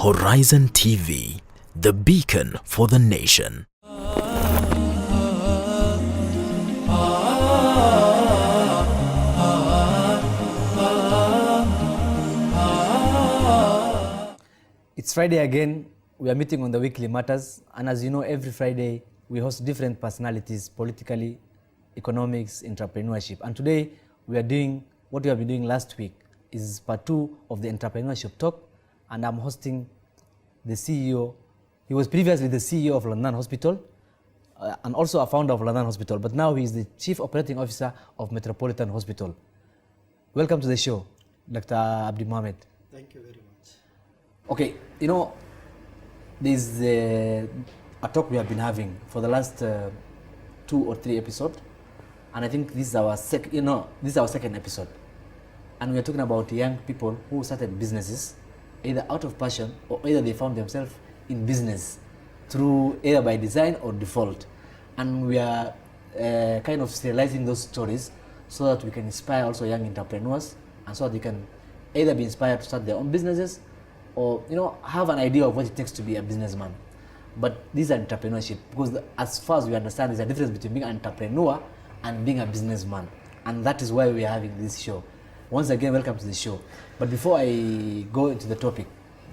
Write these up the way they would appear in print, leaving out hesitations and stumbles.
Horizon TV, the beacon for the nation. It's Friday again. We are meeting on the weekly matters, and as you know, every Friday we host different personalities, politically, economics, entrepreneurship. And today we are doing what we have been doing last week, is part 2 of the entrepreneurship talk, and I'm hosting the CEO. He was previously the CEO of London Hospital and also a founder of London Hospital, but now he is the Chief Operating Officer of Metropolitan Hospital. Welcome to the show, Dr. Abdi Mohamed. Thank you very much. Okay, you know, there's a talk we have been having for the last 2 or 3 episodes, and I think this is our second episode, and we are talking about young people who started businesses either out of passion or either they found themselves in business through either by design or default, and we are kind of serializing those stories so that we can inspire also young entrepreneurs, and so that they can either be inspired to start their own businesses or have an idea of what it takes to be a businessman. But these are entrepreneurship, because as far as we understand, there's a difference between being an entrepreneur and being a businessman, and that is why we are having this show. Once again, welcome to the show. But before I go into the topic,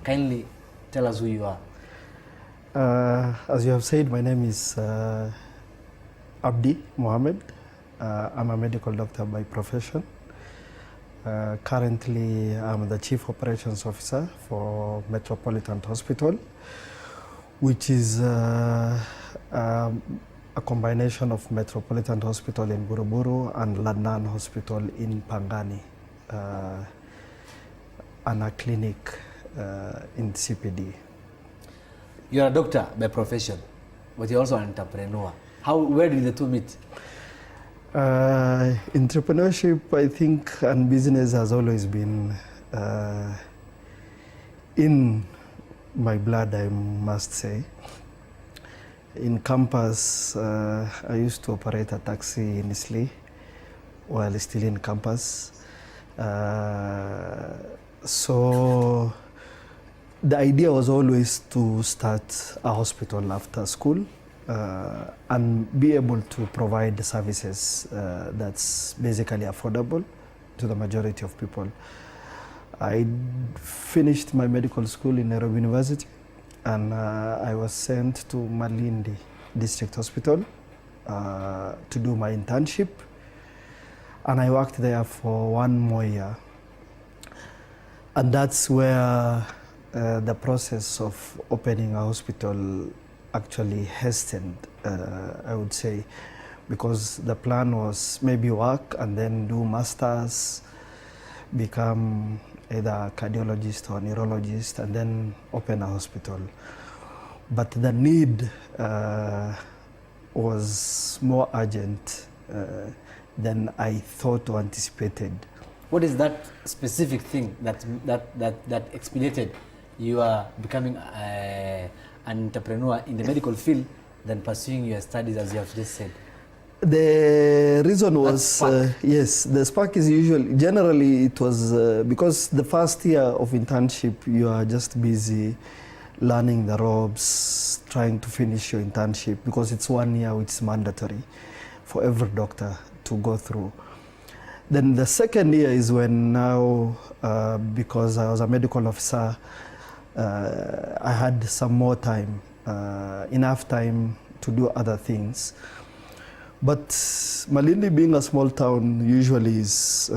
kindly tell us who you are. As you have said, my name is Abdi Mohamed. I'm a medical doctor by profession. Currently, I'm the Chief Operations Officer for Metropolitan Hospital, which is a combination of Metropolitan Hospital in Buruburu and London Hospital in Pangani, and a clinic in CPD. You're a doctor by profession, but you're also an entrepreneur. Where did the two meet? Entrepreneurship, I think, and business has always been in my blood, I must say. In campus, I used to operate a taxi in Isli while still in campus. So the idea was always to start a hospital after school and be able to provide the services that's basically affordable to the majority of people. I finished my medical school in Nairobi University, and I was sent to Malindi District Hospital to do my internship, and I worked there for 1 more year. And that's where the process of opening a hospital actually hastened, I would say, because the plan was maybe work and then do masters, become either a cardiologist or a neurologist, and then open a hospital. But the need was more urgent than I thought or anticipated. What is that specific thing that expedited you are becoming an entrepreneur in the medical field than pursuing your studies, as you have just said? The reason was, yes, the spark is generally it was because the first year of internship, you are just busy learning the ropes, trying to finish your internship, because it's 1 year which is mandatory for every doctor to go through. Then the second year is when now, because I was a medical officer, I had some more time, enough time to do other things. But Malindi, being a small town, usually is,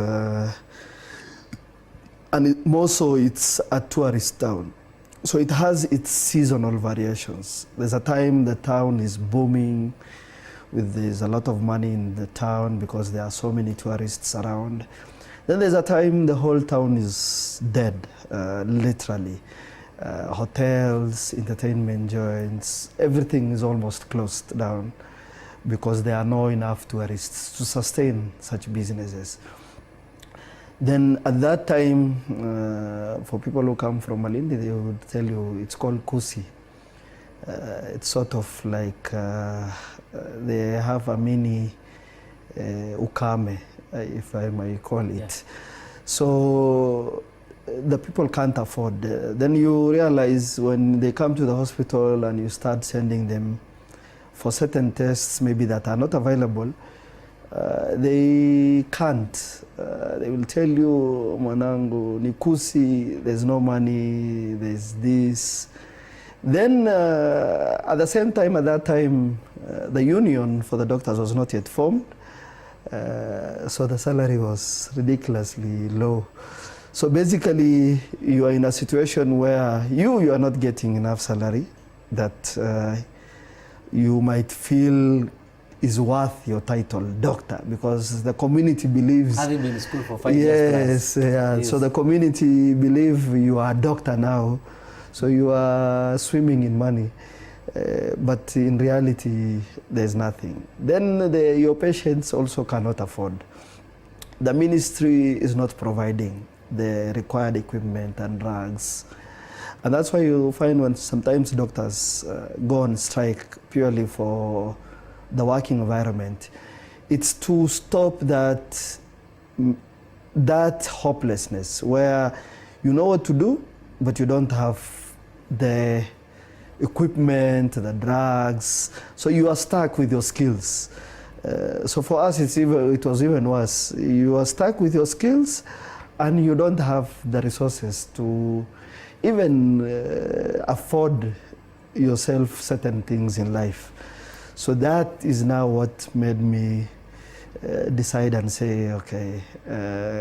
and more so it's a tourist town. So it has its seasonal variations. There's a time the town is booming, there's a lot of money in the town because there are so many tourists around. Then there's a time the whole town is dead, literally. Hotels, entertainment joints, everything is almost closed down because there are not enough tourists to sustain such businesses. Then at that time, for people who come from Malindi, they would tell you it's called Kusi. It's sort of like they have a mini Ukame, if I may call it. Yeah. So the people can't afford. Then you realize when they come to the hospital and you start sending them for certain tests maybe that are not available, they can't. They will tell you, mwanangu, nikusi, there's no money, there's this. Then at the same time, at that time, the union for the doctors was not yet formed. So the salary was ridiculously low. So basically, you are in a situation where you are not getting enough salary that you might feel is worth your title, doctor, because the community believes. Having been in school for 5 years. Yes. So the community believe you are a doctor now, so you are swimming in money. But in reality, there's nothing. Then your patients also cannot afford. The ministry is not providing the required equipment and drugs. And that's why you find when sometimes doctors go on strike purely for the working environment. It's to stop that hopelessness where you know what to do, but you don't have the equipment, the drugs, so you are stuck with your skills. So for us, it was even worse. You are stuck with your skills and you don't have the resources to even afford yourself certain things in life. So that is now what made me decide and say, okay,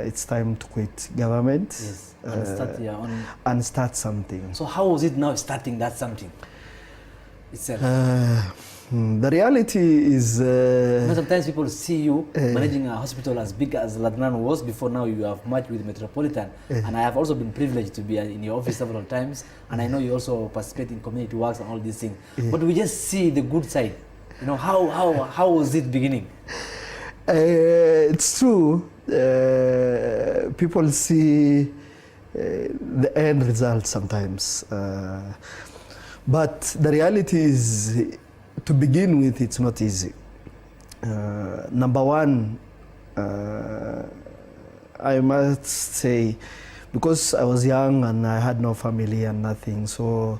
it's time to quit government. Yes. And start your own. And start something. So how was it now starting that something itself? The reality is... sometimes people see you managing a hospital as big as Ladnan was before. Now you have merged with Metropolitan. And I have also been privileged to be in your office several times. And I know you also participate in community works and all these things. But we just see the good side. You know, how was it beginning? It's true. People see the end result sometimes. But the reality is, to begin with, it's not easy. Number one, I must say, because I was young and I had no family and nothing, so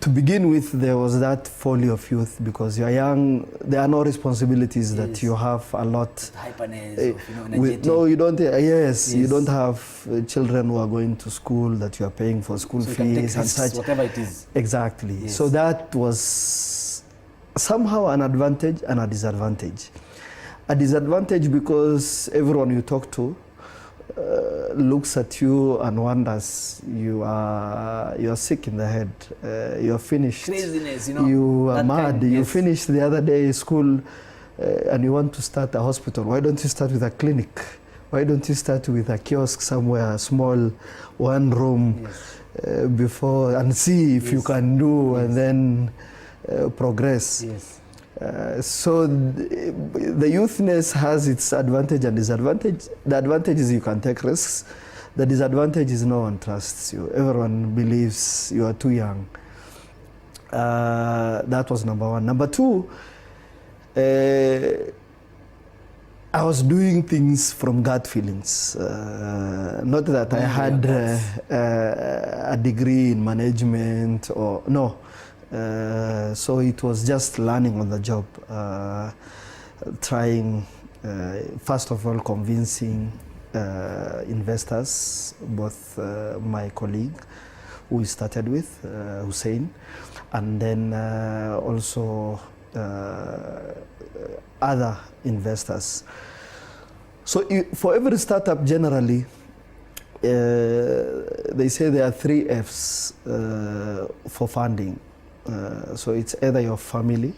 to begin with, there was that folly of youth, because you're young, there are no responsibilities that you have a lot. Hyperness, energetic. No, you don't. You don't have children who are going to school that you are paying for school fees and such. Whatever it is. Exactly. Yes. So that was somehow an advantage and a disadvantage. A disadvantage because everyone you talk to looks at you and wonders you are sick in the head, you're finished, craziness, you are mad, you finished the other day school and you want to start a hospital. Why don't you start with a clinic? Why don't you start with a kiosk somewhere, small, one room, before, and see if you can do and then progress. Yes. So the youthness has its advantage and disadvantage. The advantage is you can take risks. The disadvantage is no one trusts you. Everyone believes you are too young. That was number one. Number two, I was doing things from gut feelings. Not that I had a degree in management or no. So it was just learning on the job, trying, first of all, convincing investors, both my colleague who we started with, Hussein, and then also other investors. So for every startup generally, they say there are 3 F's for funding. So it's either your family,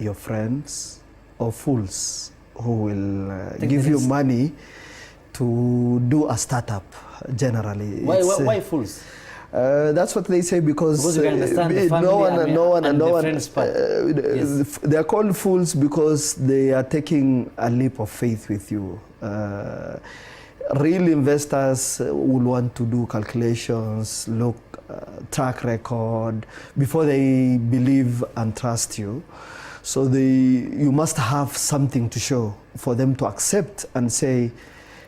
your friends, or fools who will give you money to do a startup generally. Why fools? That's what they say because you can understand the family, no one. Friends part. Yes. They are called fools because they are taking a leap of faith with you. Real investors will want to do calculations, look, track record before they believe and trust you. So you must have something to show for them to accept and say,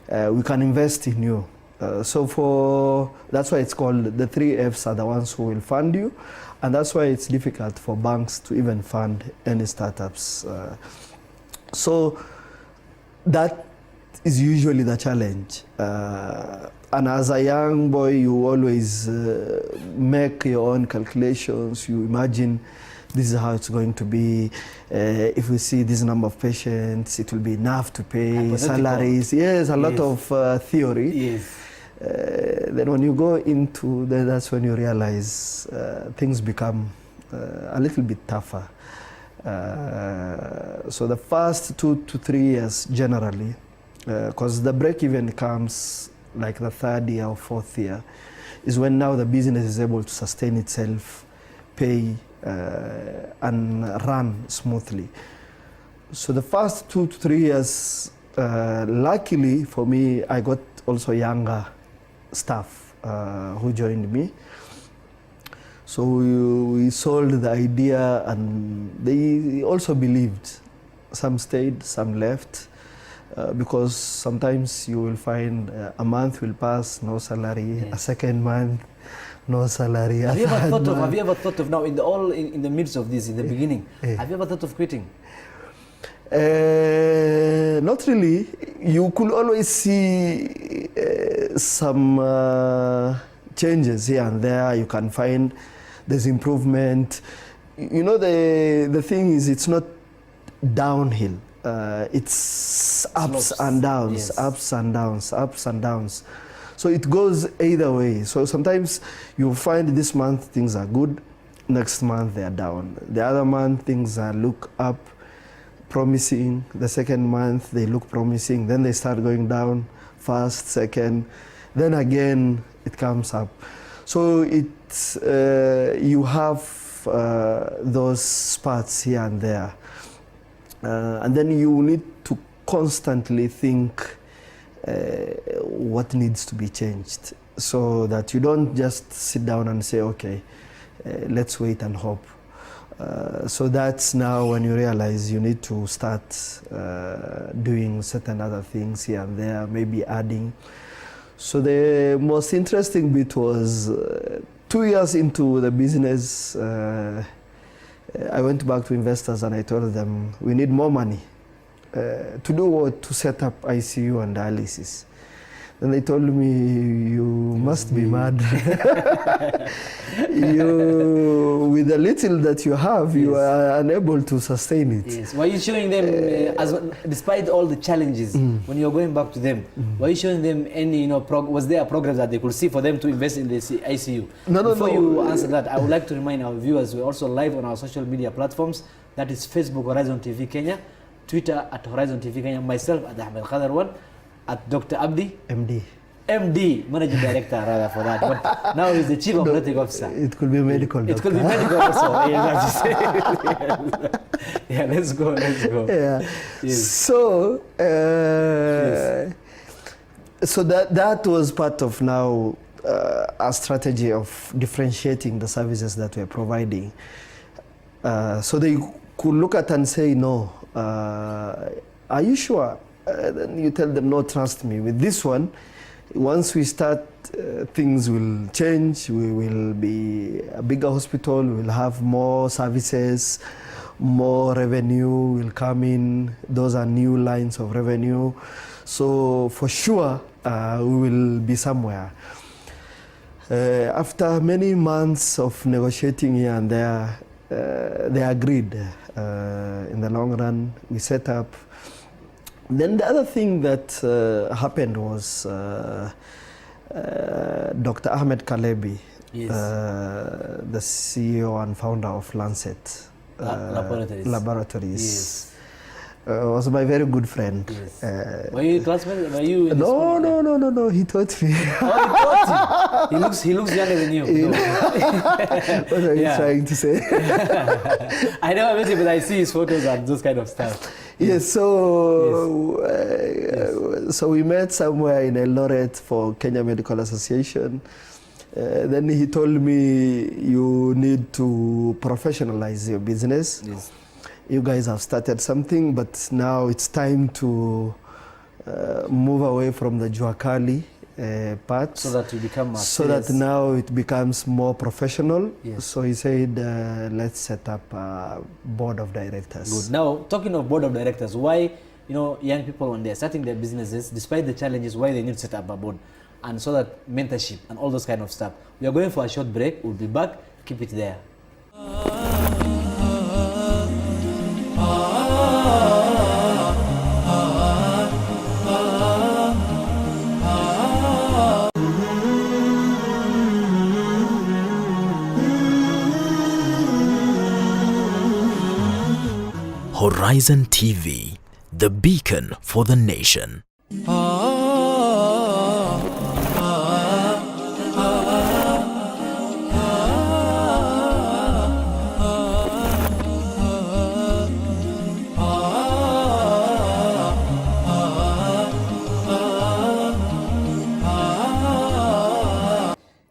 we can invest in you. That's why it's called the 3 Fs are the ones who will fund you, and that's why it's difficult for banks to even fund any startups. So that is usually the challenge. And as a young boy, you always make your own calculations. You imagine this is how it's going to be. If we see this number of patients, it will be enough to pay salaries. Yes, a lot of theory. Yes. Then when you go into that's when you realize things become a little bit tougher. So the first 2 to 3 years generally, because the break even comes like the 3rd year or 4th year, is when now the business is able to sustain itself, pay, and run smoothly. So the first 2 to 3 years, luckily for me, I got also younger staff who joined me. So we sold the idea, and they also believed. Some stayed, some left, because sometimes you will find a month will pass, no salary, a second month, no salary. Have you ever thought of now in the midst of this, in the beginning, have you ever thought of quitting? Not really. You could always see some changes here and there. You can find there's improvement. You know, the thing is, it's not downhill. It's ups and downs, ups and downs, ups and downs. So it goes either way. So sometimes you find this month things are good, next month they are down. The other month things look up, promising. The second month they look promising. Then they start going down, first, second. Then again it comes up. So it's you have those spots here and there. And then you need to constantly think what needs to be changed, so that you don't just sit down and say, okay, let's wait and hope. So that's now when you realize you need to start doing certain other things here and there, maybe adding. So the most interesting bit was 2 years into the business, I went back to investors and I told them, we need more money. To do what? To set up ICU and dialysis. Then they told me, you must be mad. With the little that you have, you are unable to sustain it. Yes. Were you showing them, despite all the challenges, when you're going back to them, were you showing them any, was there a program that they could see for them to invest in the ICU? Before you answer that, I would like to remind our viewers, we're also live on our social media platforms. That is Facebook, Horizon TV Kenya, Twitter at Horizon TV Kenya, myself at Ahmed Khadarwan, at Dr. Abdi, MD, Managing Director rather for that, but now he's the Chief Operating Officer. It could be medical doctor. It could be medical also. Yeah, let's go. Yeah. Yes. So, so that was part of now a strategy of differentiating the services that we're providing. So they could look at and say, no, are you sure? Then you tell them, no, trust me. With this one, once we start, things will change. We will be a bigger hospital. We'll have more services, more revenue will come in. Those are new lines of revenue. So for sure, we will be somewhere. After many months of negotiating here and there, they agreed. In the long run, we set up. Then the other thing that happened was Dr. Ahmed Kalebi, the CEO and founder of Lancet Laboratories. Yes. Was my very good friend. Yes. Were you classmates? Were you in no, he taught me. Oh, he taught you? He looks younger than you. What are you trying to say? I never met him, but I see his photos and those kind of stuff. Yes, so we met somewhere in Eldoret for Kenya Medical Association. Then he told me, you need to professionalize your business. Yes. You guys have started something, but now it's time to move away from the Juakali part. So that you become a so that serious- now it becomes more professional. Yes. So he said, let's set up a board of directors. Good. Now, talking of board of directors, why, young people when they're starting their businesses, despite the challenges, why they need to set up a board, and so that mentorship and all those kind of stuff. We are going for a short break. We'll be back. Keep it there. Horizon TV, the beacon for the nation.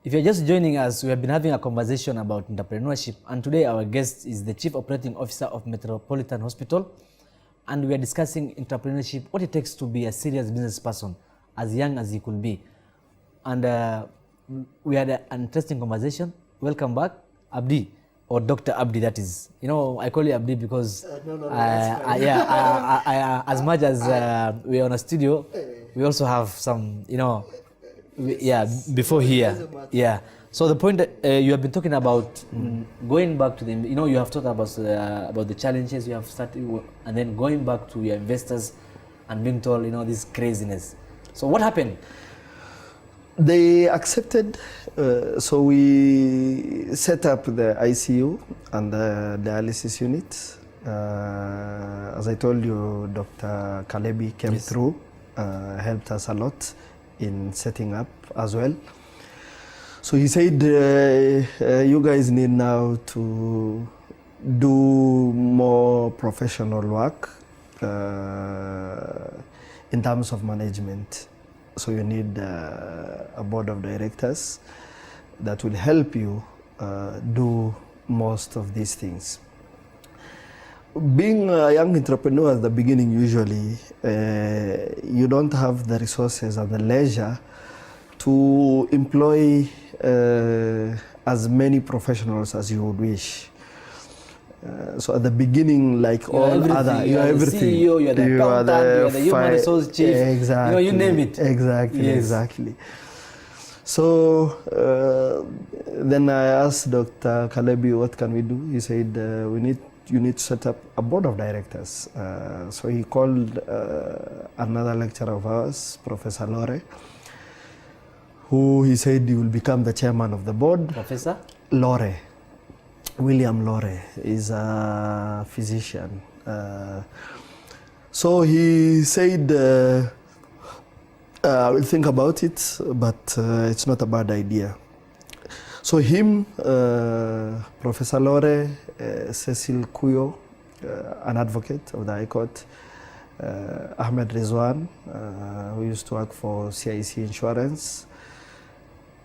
If you're just joining us, we have been having a conversation about entrepreneurship, and today our guest is the Chief Operating Officer of Metropolitan Hospital, and we are discussing entrepreneurship, what it takes to be a serious business person, as young as you could be. And we had an interesting conversation. Welcome back, Abdi, or Dr. Abdi, that is. I call you Abdi because as much as we're on a studio, we also have some, before here. Yeah. So the point that you have been talking about, going back to the, you have talked about the challenges you have started, and then going back to your investors and being told, this craziness. So what happened? They accepted, so we set up the ICU and the dialysis unit. As I told you, Dr. Kalebi came through, helped us a lot in setting up as well. So he said, you guys need now to do more professional work in terms of management. So you need a board of directors that will help you do most of these things. Being a young entrepreneur at the beginning, usually you don't have the resources and the leisure to employ as many professionals as you would wish. So at the beginning, like You are all other, you are everything. The CEO, you are the accountant, you are the human resource chief. Exactly. You name it. Exactly, Yes. exactly. So then I asked Dr. Kalebi, what can we do? He said, you need to set up a board of directors. So he called another lecturer of ours, Professor Lore, who he said he will become the chairman of the board. Professor? Lore. William Lore is a physician. So he said, I will think about it, but it's not a bad idea. So him, Professor Lore, Cecil Kuyo, an advocate of the High Court, Ahmed Rizwan, who used to work for CIC Insurance,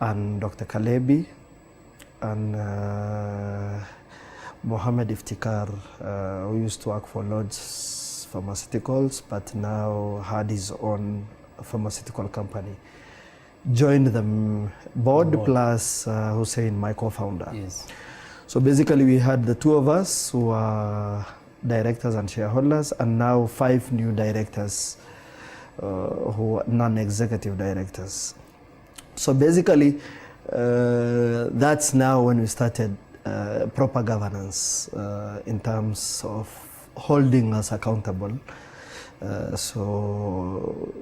and Dr. Kalebi, and Mohammed Iftikhar, who used to work for Lodge Pharmaceuticals, but now had his own pharmaceutical company, joined the board, plus Hussein, my co-founder. Yes. So basically we had the two of us who are directors and shareholders, and now 5 new directors who are non-executive directors. So basically that's now when we started proper governance in terms of holding us accountable. So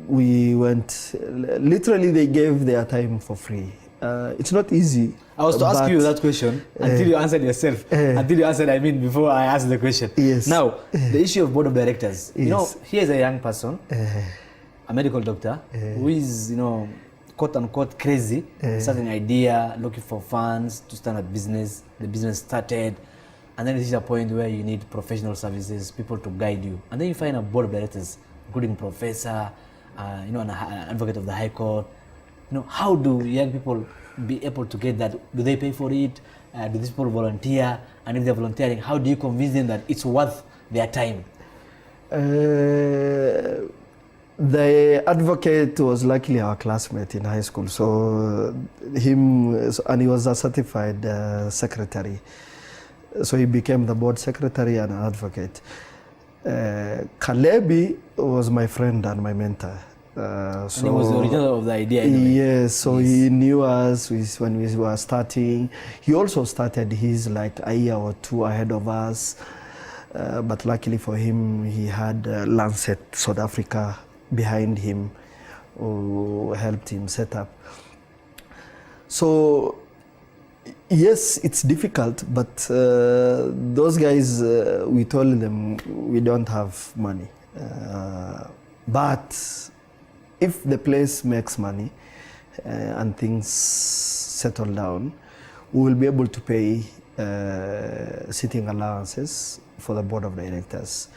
we went, literally they gave their time for free. It's not easy. I was to ask you that question until you answered yourself. Until you answered, before I asked the question. Yes. Now, the issue of board of directors. Yes. Here's a young person, a medical doctor, who is, quote unquote crazy, starting an idea, looking for funds to start a business. The business started, and then it is a point where you need professional services, people to guide you, and then you find a board of directors, including professor, an advocate of the High Court. How do young people be able to get that? Do they pay for it? Do these people volunteer? And if they're volunteering, how do you convince them that it's worth their time? The advocate was luckily our classmate in high school, so and he was a certified secretary. So he became the board secretary and an advocate. Kalebi was my friend and my mentor. And he was the original of the idea anyway. Yes, so Yes. he knew us when we were starting. He also started his like a year or two ahead of us. But luckily for him, he had Lancet South Africa behind him who helped him set up. So yes, it's difficult, but those guys, we told them we don't have money. But if the place makes money and things settle down, we will be able to pay sitting allowances for the board of directors.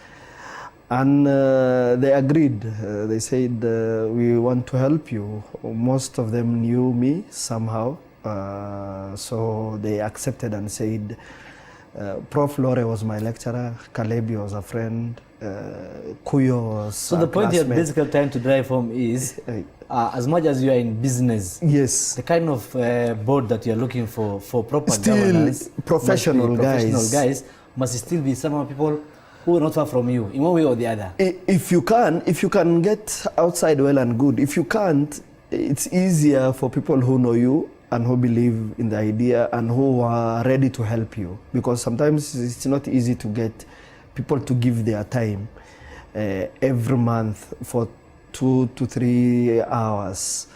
And they agreed. They said, we want to help you. Most of them knew me somehow. So they accepted and said, Prof. Lore was my lecturer, Kalebi was a friend, Kuyo was So a the point you're classmate. basically trying to drive home is, as much as you are in business, Yes. the kind of board that you're looking for proper Still governance, professional professional guys. guys must still be some people who are not far from you, in one way or the other. If you can get outside well and good. If you can't, it's easier for people who know you and who believe in the idea and who are ready to help you. Because sometimes it's not easy to get people to give their time every month for 2 to 3 hours,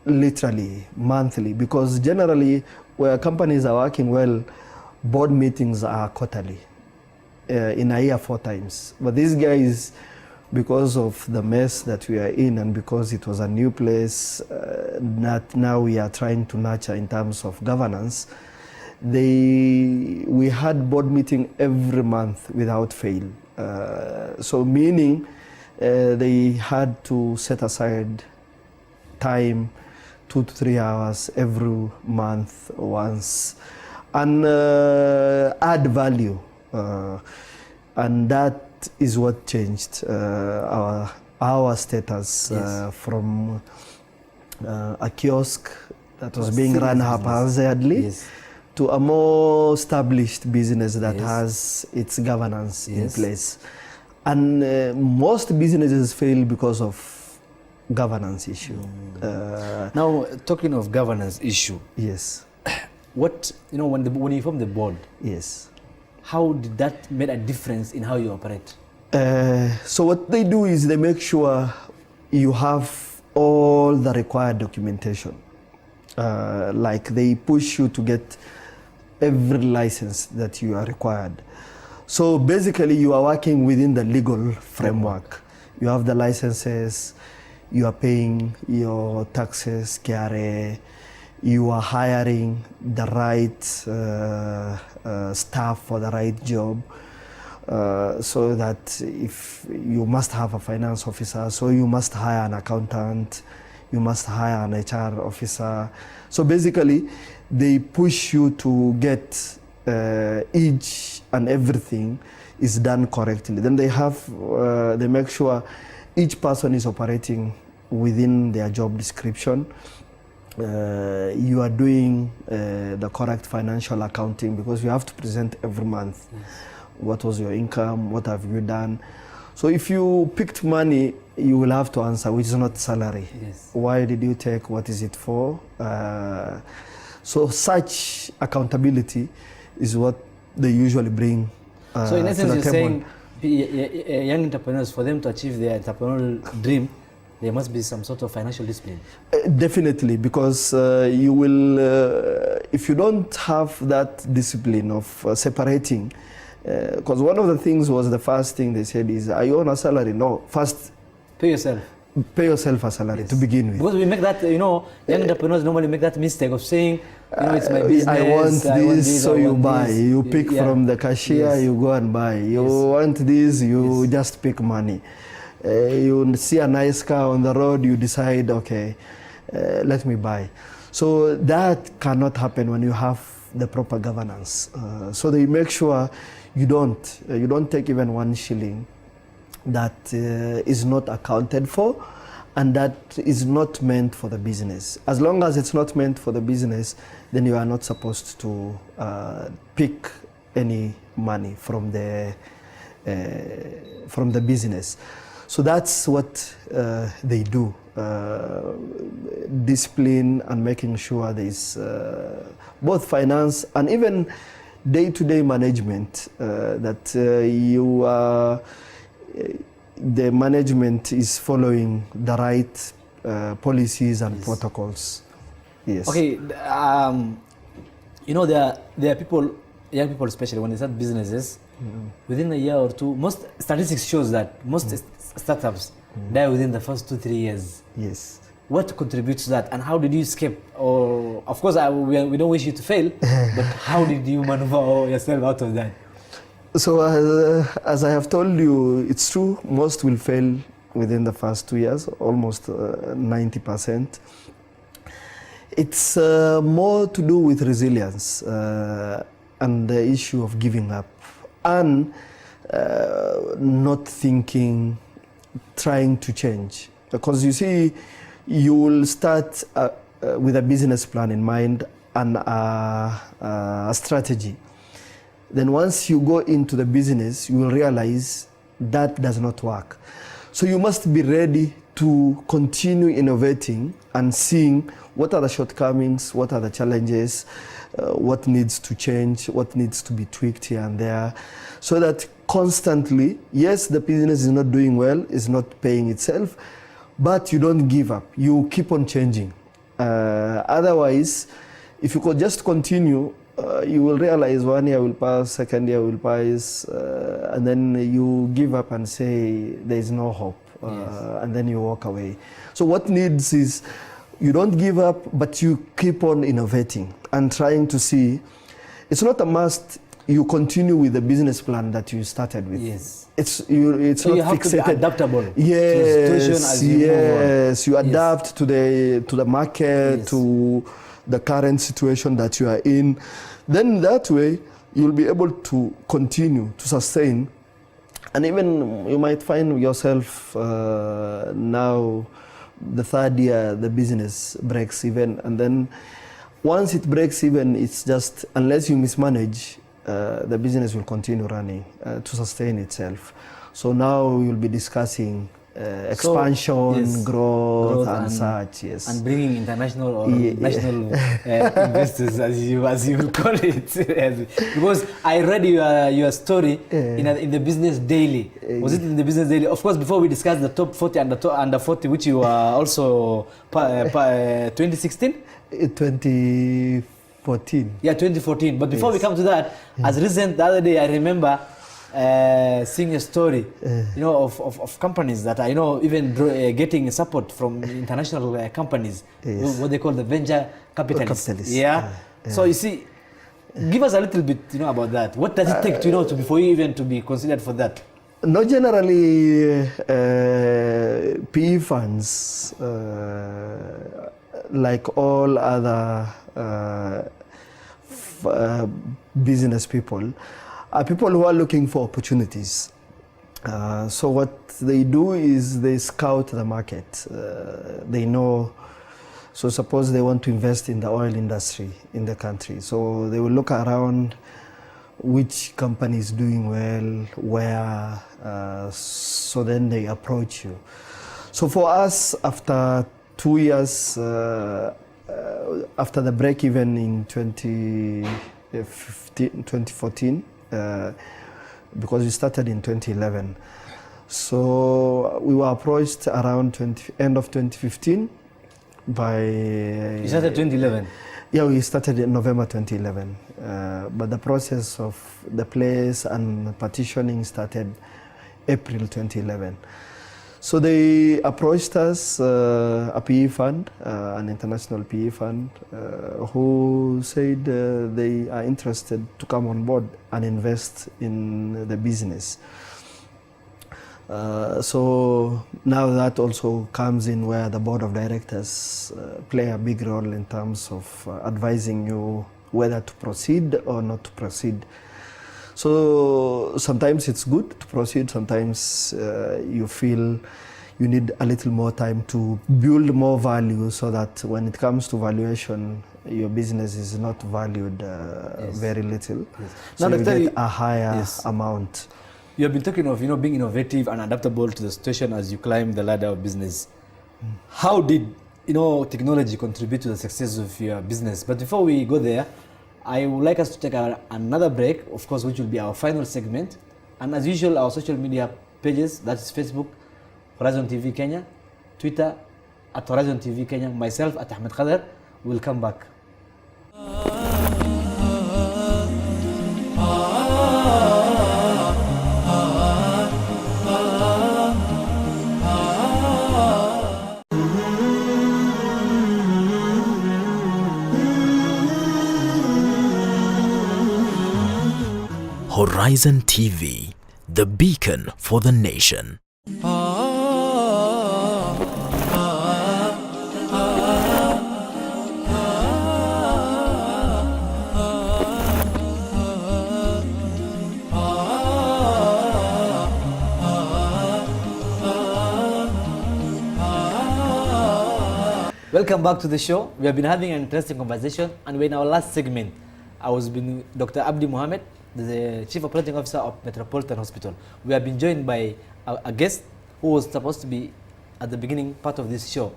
literally monthly. Because generally, where companies are working well, board meetings are quarterly. In a year 4 times. But these guys, because of the mess that we are in and because it was a new place that now we are trying to nurture in terms of governance, we had board meeting every month without fail. So meaning they had to set aside time 2 to 3 hours every month once and add value. And that is what changed our status from a kiosk that was being run haphazardly Yes. to a more established business that Yes. has its governance in Yes. place. And most businesses fail because of governance issue. Now, talking of governance issue, Yes, what, when you form the board, yes. how did that make a difference in how you operate? So what they do is they make sure you have all the required documentation. Like they push you to get every license that you are required. So basically you are working within the legal framework. You have the licenses, you are paying your taxes, KRA, you are hiring the right staff for the right job. So that if you must have a finance officer, so you must hire an accountant, you must hire an HR officer. So basically, they push you to get each and everything is done correctly. Then they make sure each person is operating within their job description. You are doing the correct financial accounting because you have to present every month. Yes. What was your income? What have you done? So if you picked money, you will have to answer, which is not salary. Yes. Why did you take? What is it for? So such accountability is what they usually bring So in essence, to the you're table. saying young entrepreneurs, for them to achieve their entrepreneurial dream, there must be some sort of financial discipline. Definitely, because you will, if you don't have that discipline of separating, because one of the things was the first thing they said is, are you on a salary? No, first Pay yourself. pay yourself a salary to begin with. Because we make that, young entrepreneurs normally make that mistake of saying, it's my business. I want this, so you buy. this. You pick from the cashier, Yes. you go and buy. You Yes. want this, you just pick money. You see a nice car on the road, you decide, okay, let me buy. So that cannot happen when you have the proper governance. So they make sure you don't take even 1 shilling that is not accounted for and that is not meant for the business. As long as it's not meant for the business, then you are not supposed to pick any money from the business. So that's what they do. Discipline and making sure there is both finance and even day-to-day management, that the management is following the right policies and protocols. Yes. Okay, you know, there are people, young people especially, when they start businesses, within a year or two, most statistics shows that most startups die within the first 2-3 years. Yes. What contributes to that, and how did you escape? Or, of course, we don't wish you to fail, but how did you maneuver yourself out of that? So, as I have told you, it's true, most will fail within the first 2 years, almost 90%. It's more to do with resilience and the issue of giving up and not thinking, trying to change. Because you see, you will start with a business plan in mind and a strategy. Then once you go into the business, you will realize that does not work. So you must be ready to continue innovating and seeing what are the shortcomings, what are the challenges, what needs to change, what needs to be tweaked here and there, so that constantly, yes, the business is not doing well, is not paying itself, but you don't give up. You keep on changing. Otherwise, if you could just continue, you will realize 1 year will pass, second year will pass, and then you give up and say there is no hope, and then you walk away. So what needs is you don't give up, but you keep on innovating and trying to see. It's not a must you continue with the business plan that you started with. Yes. It's So not you have fixated. to be adaptable. Yes, to the situation as you yes. You Yes. adapt to the market, Yes. to the current situation that you are in. Then that way you'll be able to continue to sustain, and even you might find yourself now the third year the business breaks even, and then once it breaks even, it's just, unless you mismanage, the business will continue running to sustain itself. So now you'll be discussing expansion, yes, growth and such, yes. And bringing international or national investors, as you will call it. Because I read your story in the Business Daily. Was it in the Business Daily? Of course, before we discussed the top 40 and the under 40, which you are also 2016? 2014. Yeah, 2014. But before we come to that, as recent, the other day, I remember seeing a story, of companies that are, even getting support from international companies, what they call the venture capitalists. Yeah. So you see, give us a little bit, about that. What does it take to before you even to be considered for that? No, generally, PE funds, like all other business people, are people who are looking for opportunities. So what they do is they scout the market. They know, so suppose they want to invest in the oil industry in the country. So they will look around which company is doing well, where, so then they approach you. So for us, after 2 years, after the break even in 2014, because we started in 2011. So we were approached around end of 2015 by... You started 2011? Yeah, we started in November 2011. But the process of the place and partitioning started April 2011. So they approached us, a PE fund, an international PE fund, who said they are interested to come on board and invest in the business. So now that also comes in where the board of directors play a big role in terms of advising you whether to proceed or not to proceed. So sometimes it's good to proceed, sometimes you feel you need a little more time to build more value so that when it comes to valuation, your business is not valued very little. Yes. So Now, you Dr. get a higher Yes. amount. You have been talking of being innovative and adaptable to the situation as you climb the ladder of business. How did technology contribute to the success of your business? But before we go there, I would like us to take another break, of course, which will be our final segment. And as usual, our social media pages, that's Facebook, Horizon TV Kenya, Twitter at Horizon TV Kenya, myself at Ahmed Khader, will come back. Horizon TV, the beacon for the nation. Welcome back to the show. We have been having an interesting conversation, and we're in our last segment. I was with Dr. Abdi Mohammed, the Chief Operating Officer of Metropolitan Hospital. We have been joined by a guest who was supposed to be at the beginning part of this show,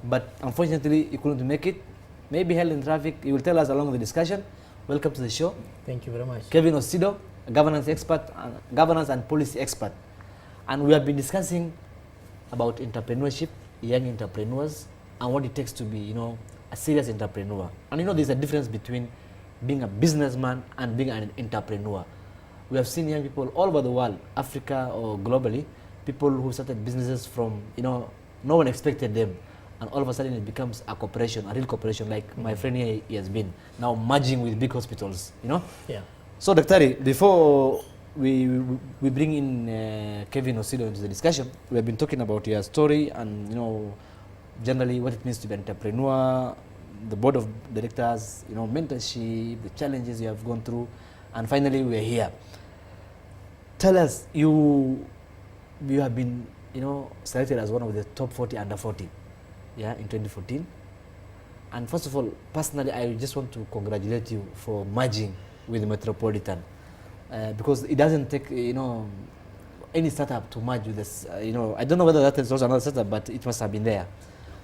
but unfortunately he couldn't make it. Maybe held in traffic. He will tell us along the discussion. Welcome to the show. Thank you very much. Kevin Osido, a governance expert, governance and policy expert. And we have been discussing about entrepreneurship, young entrepreneurs, and what it takes to be, a serious entrepreneur. And there's a difference between being a businessman and being an entrepreneur. We have seen young people all over the world, Africa or globally, people who started businesses from, no one expected them. And all of a sudden it becomes a corporation, a real corporation, like my friend here he has been, now merging with big hospitals, Yeah. So, Dr. Before we bring in Kevin Osido into the discussion, we have been talking about your story and, generally what it means to be an entrepreneur, the board of directors, mentorship, the challenges you have gone through, and finally we're here. Tell us, you have been, selected as one of the top 40 under 40, in 2014. And first of all, personally, I just want to congratulate you for merging with Metropolitan, because it doesn't take, any startup to merge with this. I don't know whether that is also another startup, but it must have been there.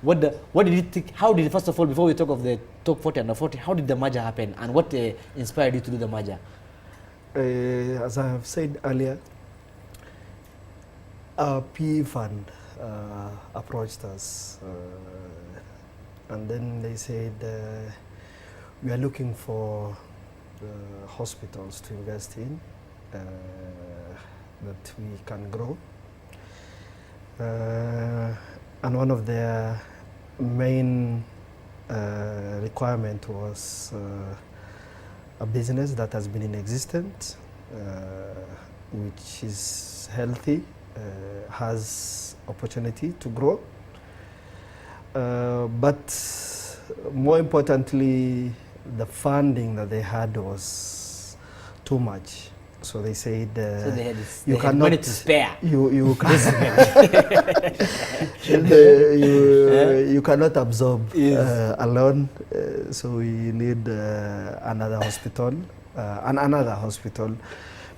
What did you think? How did, first of all, before we talk of the top 40 under 40, how did the merger happen, and what inspired you to do the merger? As I have said earlier, our PE fund approached us, and then they said we are looking for hospitals to invest in that we can grow, and one of their main requirement was a business that has been in existence, which is healthy, has opportunity to grow, but more importantly, the funding that they had was too much. So they said, So they had you they had cannot money to spare. you you cannot absorb Yes. alone. So we need another hospital and another hospital,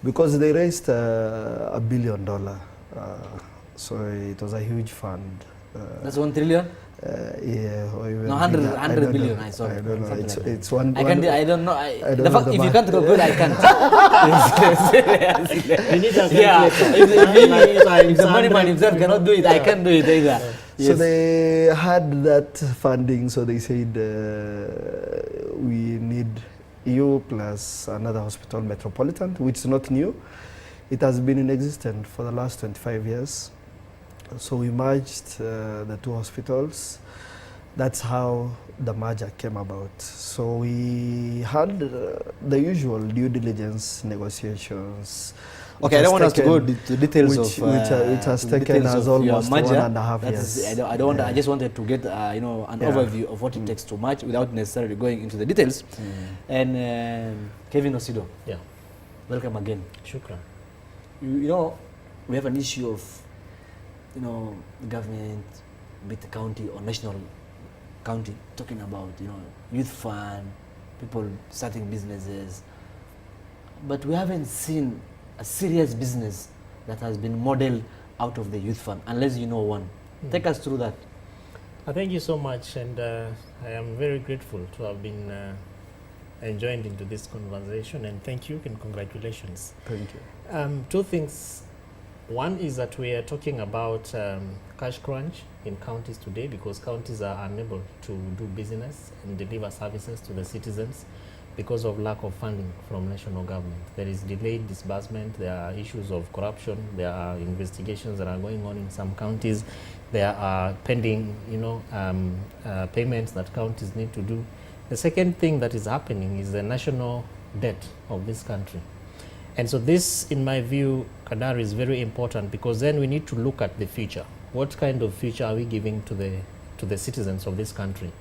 because they raised $1 billion. So it was a huge fund. That's 1 trillion? Yeah, or even No, 100 bigger. 100 billion, know. I saw. I don't know. Something It's, like that. it's one. I can. I don't know. don't The know fact, the if you math. can't calculate, I can't. We need a Yeah. calculator. If the money man himself cannot do it, I can't do it either. So Yes. they had that funding, so they said we need you plus another hospital, Metropolitan, which is not new. It has been in existence for the last 25 years. So we merged the two hospitals. That's how the merger came about. So we had the usual due diligence negotiations. Okay, I don't want us to go to details which has to taken details us of your almost merger. 1.5 That years. is, I don't want. I Yeah. just wanted to get an Yeah. overview of what it takes to merge without necessarily going into the details. And Kevin Osido, Yeah. welcome again. Shukran. You know, we have an issue of, you know, government, be it the county or national county, talking about, you know, youth fund, people starting businesses. But we haven't seen a serious business that has been modeled out of the youth fund, unless you know one. Take us through that. Thank you so much, and I am very grateful to have been joined into this conversation, and thank you and congratulations. Thank you. Two things. One is that we are talking about cash crunch in counties today because counties are unable to do business and deliver services to the citizens because of lack of funding from national government. There is delayed disbursement, there are issues of corruption, there are investigations that are going on in some counties, there are pending, you know, payments that counties need to do. The second thing that is happening is the national debt of this country. And so this, in my view, Kadar, is very important because then we need to look at the future. What kind of future are we giving to the citizens of this country?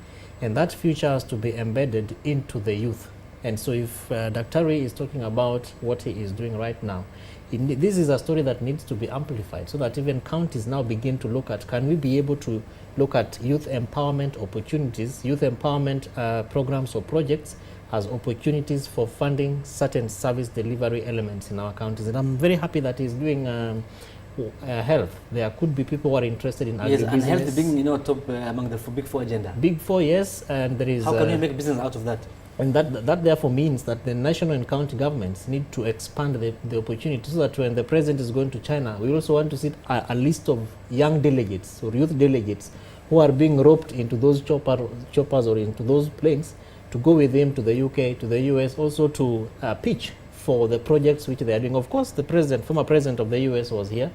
And that future has to be embedded into the youth. And so if Daktari is talking about what he is doing right now, this is a story that needs to be amplified so that even counties now begin to look at, can we be able to look at youth empowerment opportunities, youth empowerment programs or projects as opportunities for funding certain service delivery elements in our counties. And I'm very happy that he's doing health. There could be people who are interested in agribusiness. Yes, and health being, you know, top among the big four agenda. Big four, yes, and there is... How can we make business out of that? And that therefore means that the national and county governments need to expand the opportunity so that when the president is going to China, we also want to see a list of young delegates or youth delegates who are being roped into those choppers or into those planes to go with him to the UK, to the US, also to pitch for the projects which they are doing. Of course, the former president of the US was here.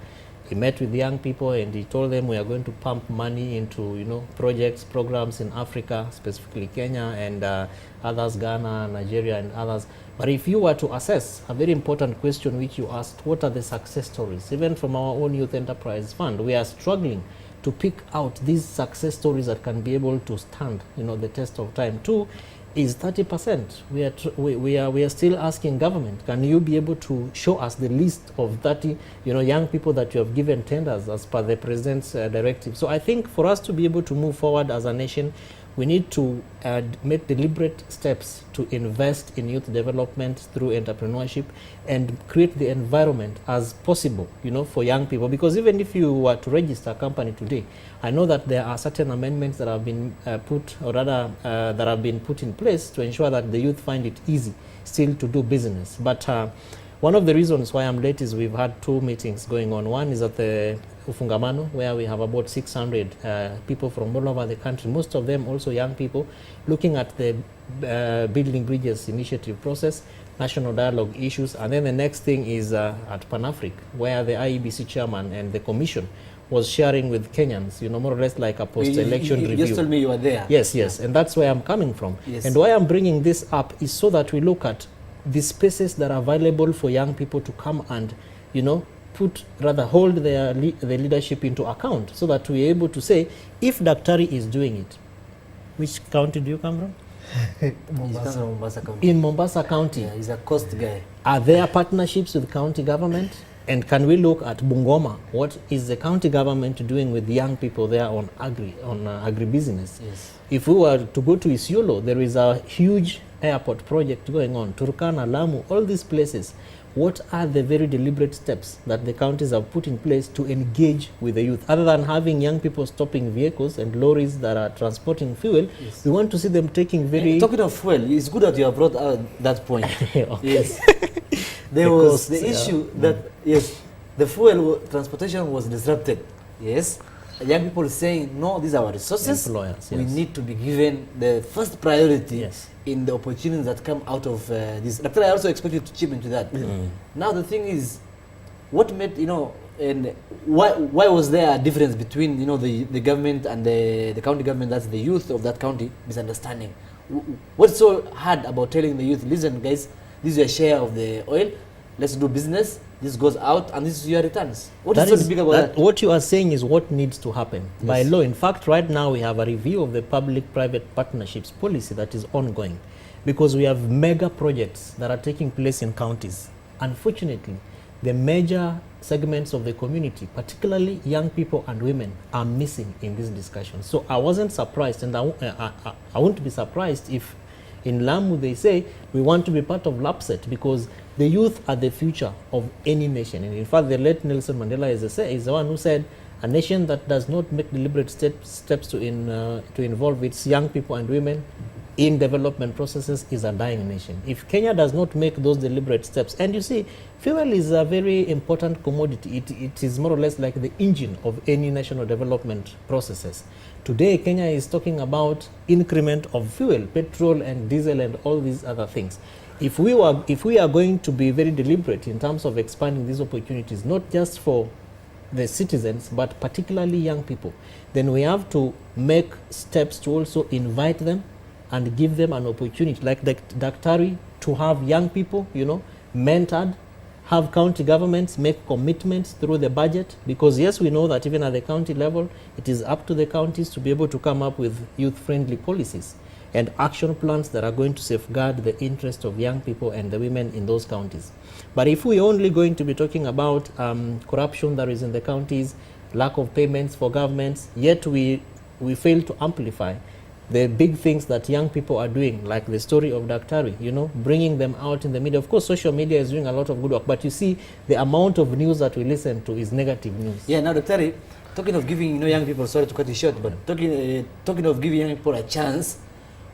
He met with young people and he told them we are going to pump money into, you know, projects, programs in Africa, specifically Kenya and others, Ghana, Nigeria and others. But if you were to assess a very important question which you asked, what are the success stories? Even from our own Youth Enterprise Fund, we are struggling to pick out these success stories that can be able to stand, you know, the test of time. Two is 30%. We are still asking government, can you be able to show us the list of 30, you know, young people that you have given tenders as per the president's directive? So I think for us to be able to move forward as a nation, we need to make deliberate steps to invest in youth development through entrepreneurship and create the environment as possible, you know, for young people. Because even if you were to register a company today, I know that there are certain amendments that have been put in place to ensure that the youth find it easy still to do business. But one of the reasons why I'm late is we've had two meetings going on. One is at the Ufungamano, where we have about 600 people from all over the country, most of them also young people, looking at the Building Bridges initiative process, national dialogue issues. And then the next thing is at Pan-Afric, where the IEBC chairman and the commission was sharing with Kenyans, you know, more or less like a post-election review. You just told me you were there. Yes, and that's where I'm coming from. Yes. And why I'm bringing this up is so that we look at the spaces that are available for young people to come and, you know, hold their the leadership into account so that we're able to say, if Daktari is doing it, which county do you come from? Mombasa. Mombasa County. In Mombasa County. Yeah, he's a coast guy. Are there partnerships with county government? And can we look at Bungoma? What is the county government doing with young people there on agribusiness? Yes. If we were to go to Isiolo, there is a huge airport project going on. Turkana, Lamu, all these places. What are the very deliberate steps that the counties have put in place to engage with the youth? Other than having young people stopping vehicles and lorries that are transporting fuel, yes, we want to see them taking very... Talking of fuel, it's good that you have brought out that point. Okay. Yes. There was the issue that, yes, the fuel transportation was disrupted. Yes. Young people saying, no, these are our resources. Employers, we yes, need to be given the first priority, yes, in the opportunities that come out of this. Doctor, I also expect you to chip into that. Now the thing is, what made, you know, and why was there a difference between, you know, the government and the county government, that's the youth of that county, misunderstanding? What's so hard about telling the youth, listen guys, this is your share of the oil, let's do business, this goes out, and this is your returns. What is so big about that? What you are saying is what needs to happen, yes, by law. In fact, right now we have a review of the public-private partnerships policy that is ongoing, because we have mega projects that are taking place in counties. unfortunately, the major segments of the community, particularly young people and women, are missing in this discussion. So I wasn't surprised, and I won't be surprised if in Lamu they say we want to be part of LAPSET, because the youth are the future of any nation. And in fact, the late Nelson Mandela is the one who said, a nation that does not make deliberate steps to involve its young people and women in development processes is a dying nation. If Kenya does not make those deliberate steps, and you see, fuel is a very important commodity. It is more or less like the engine of any national development processes. Today, Kenya is talking about increment of fuel, petrol and diesel and all these other things. If we are going to be very deliberate in terms of expanding these opportunities, not just for the citizens, but particularly young people, then we have to make steps to also invite them and give them an opportunity, like the Daktari, to have young people, mentored, have county governments make commitments through the budget, because yes, we know that even at the county level, it is up to the counties to be able to come up with youth-friendly policies and action plans that are going to safeguard the interest of young people and the women in those counties. But if we're only going to be talking about corruption that is in the counties, lack of payments for governments, yet we fail to amplify the big things that young people are doing, like the story of Daktari, bringing them out in the media. Of course, social media is doing a lot of good work, but you see, the amount of news that we listen to is negative news. Yeah, now Daktari, talking of giving young people, sorry to cut you short, but talking of giving young people a chance,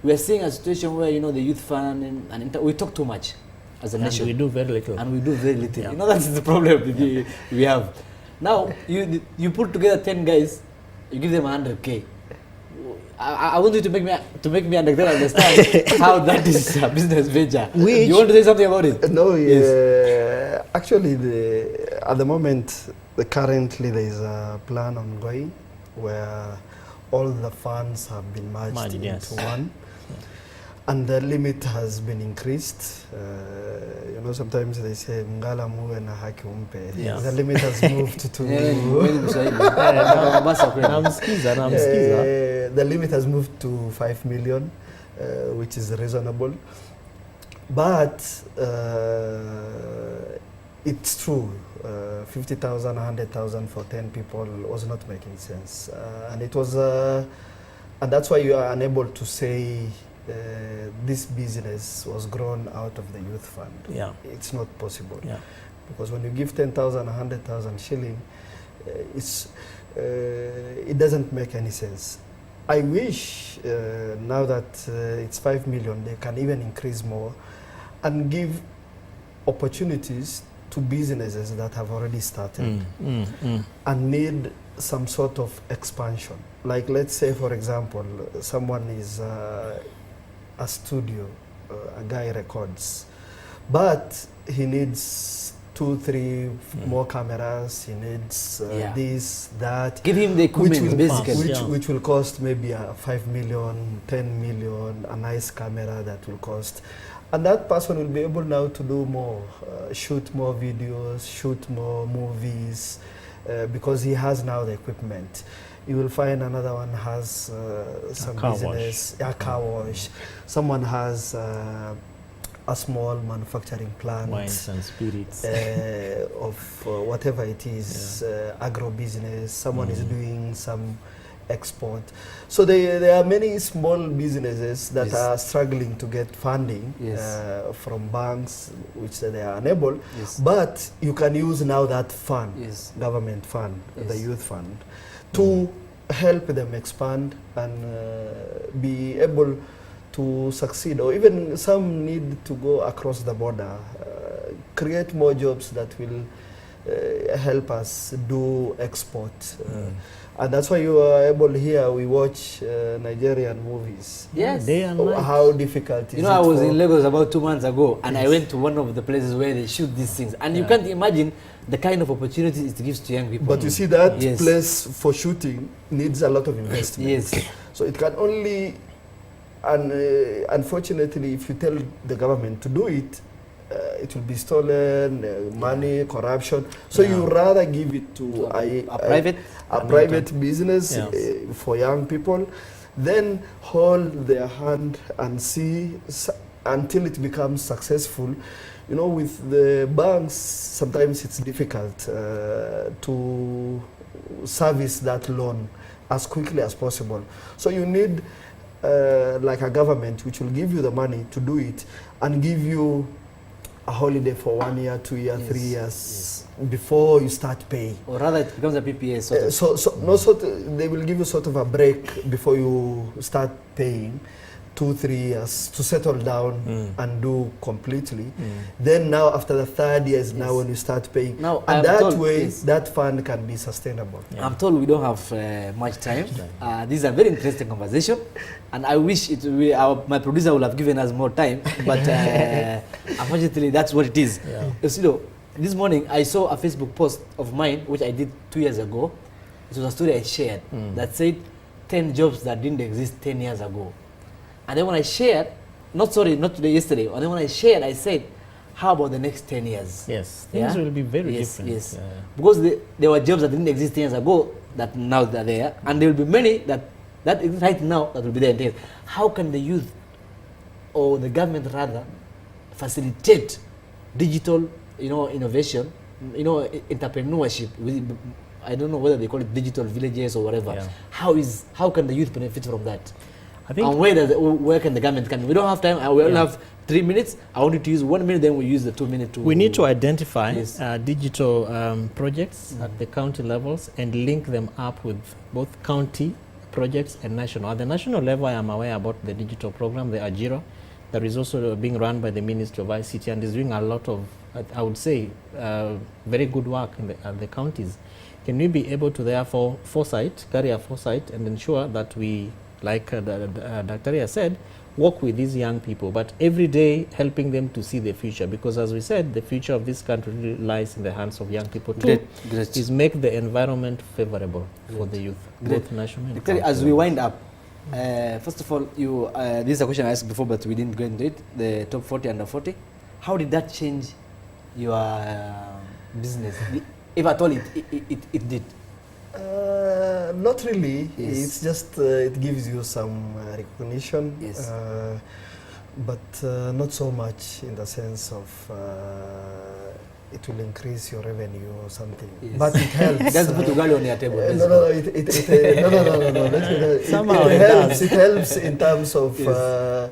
we are seeing a situation where the youth fund and we talk too much as a nation. We do very little. And we do very little. Yeah. That's the problem we have. Now you put together 10 guys, you give them 100K. I want you to make me understand how that is a business venture. You want to say something about it? No, yes. Actually, at the moment, currently there is a plan ongoing where all the funds have been merged into one. And the limit has been increased. Sometimes they say ngala muwe na haki umpe. Yes. The limit has moved to the limit has moved to 5 million, which is reasonable. But it's true, 50,000, 100,000 for 10 people was not making sense, and it was, and that's why you are unable to say this business was grown out of the youth fund. Yeah. It's not possible. Yeah. Because when you give 10,000, 100,000 shilling, it doesn't make any sense. I wish now that it's 5 million, they can even increase more and give opportunities to businesses that have already started and need some sort of expansion. Like, let's say, for example, someone is a studio, a guy records, but he needs 2, 3 more cameras, he needs this, that. Give him the equipment, basically. Which will cost maybe 5 million, 10 million, a nice camera that will cost. And that person will be able now to do more, shoot more videos, shoot more movies, because he has now the equipment. You will find another one has some business, a car wash. Someone has a small manufacturing plant. Wines and spirits. Of whatever it is, agro business. Someone is doing some export. So there are many small businesses that are struggling to get funding from banks, which they are unable. But you can use now that fund, government fund, the youth fund, to help them expand and be able to succeed, or even some need to go across the border, create more jobs that will help us do export. And that's why you are able here, we watch Nigerian movies. Yes. Day and night. How difficult is it? I was in Lagos about 2 months ago, and I went to one of the places where they shoot these things. And you can't imagine the kind of opportunities it gives to young people. But you see that place for shooting needs a lot of investment. So it can only, and unfortunately, if you tell the government to do it, it will be stolen, money, corruption. So you rather give it to a private business for young people, then hold their hand and see. until it becomes successful. You know, with the banks, sometimes it's difficult to service that loan as quickly as possible. So you need like a government which will give you the money to do it and give you a holiday for 1 year, 2 years, Yes, 3 years before you start paying. Or rather, it becomes a PPA sort of. They will give you sort of a break before you start paying, 2-3 years to settle down and do completely. Then now after the third year is now when you start paying. Now, and that told, way, that fund can be sustainable. Yeah. I'm told we don't have much time. This is a very interesting conversation, and I wish my producer would have given us more time, but unfortunately, that's what it is. You know, this morning I saw a Facebook post of mine, which I did 2 years ago. It was a story I shared that said 10 jobs that didn't exist 10 years ago. And then when I shared, not today, yesterday, and then when I shared, I said, how about the next 10 years? Yes, things will be very different. Yes, because there were jobs that didn't exist 10 years ago that now they're there, and there will be many that exist right now that will be there in 10 years. How can the youth, or the government rather, facilitate digital, innovation, entrepreneurship? I don't know whether they call it digital villages or whatever. Yeah. How can the youth benefit from that? I think, and where can the government come in? We don't have time. We only have 3 minutes. I want you to use 1 minute, then we use the 2 minutes. We need to identify Yes. Digital projects at the county levels and link them up with both county projects and national. At the national level, I am aware about the digital program, the Ajira, that is also being run by the Ministry of ICT and is doing a lot of, I would say, very good work at the counties. Can we be able to therefore carry a foresight and ensure that we, like Dr. Ria said, work with these young people, but every day helping them to see the future, because as we said, the future of this country really lies in the hands of young people too. Great. Is make the environment favorable for the youth, both national and Dr. As we wind up, first of all, this is a question I asked before, but we didn't go into it, the top 40, under 40. How did that change your business? If at all it did? Not really. Yes. It's just it gives you some recognition, Yes. but not so much in the sense of it will increase your revenue or something. Yes. But it helps. Just put Ugali on your table. No. Somehow it it helps. does. It helps in terms of Yes.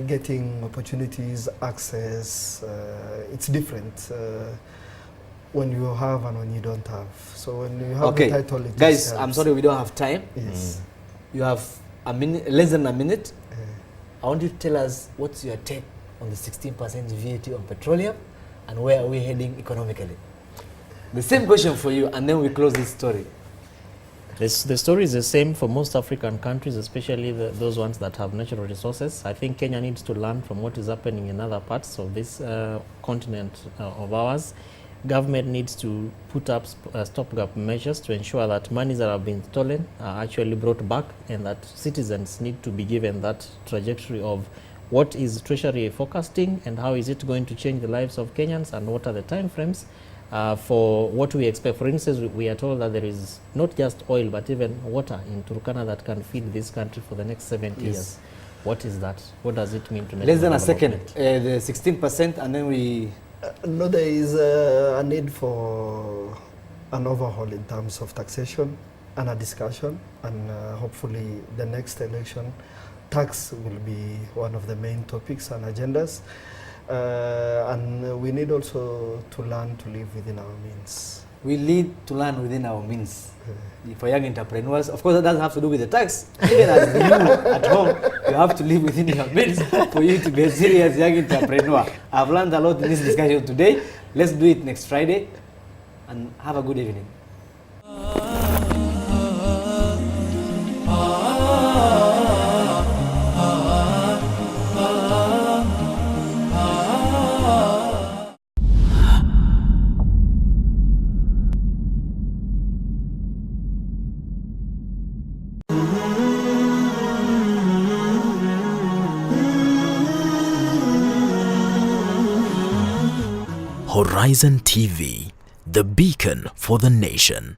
getting opportunities, access. It's different. When you have and when you don't have. So when you have the title, it guys, just helps. I'm sorry we don't have time. Yes. You have a minute, less than a minute. I want you to tell us what's your take on the 16% VAT on petroleum and where are we heading economically? The same question for you, and then we close this story. The story is the same for most African countries, especially those ones that have natural resources. I think Kenya needs to learn from what is happening in other parts of this continent of ours. Government needs to put up stopgap measures to ensure that monies that have been stolen are actually brought back, and that citizens need to be given that trajectory of what is Treasury forecasting and how is it going to change the lives of Kenyans, and what are the time frames for what we expect. For instance, we are told that there is not just oil but even water in Turkana that can feed this country for the next 70 years. What is that? What does it mean to Less than a development? second, the 16%, and then we... No, there is a need for an overhaul in terms of taxation and a discussion, and hopefully the next election, tax will be one of the main topics and agendas. And we need also to learn to live within our means. We need to learn within our means. For young entrepreneurs, of course, that doesn't have to do with the tax. Even as you at home, you have to live within your means for you to be a serious young entrepreneur. I've learned a lot in this discussion today. Let's do it next Friday, and have a good evening. Horizon TV, the beacon for the nation.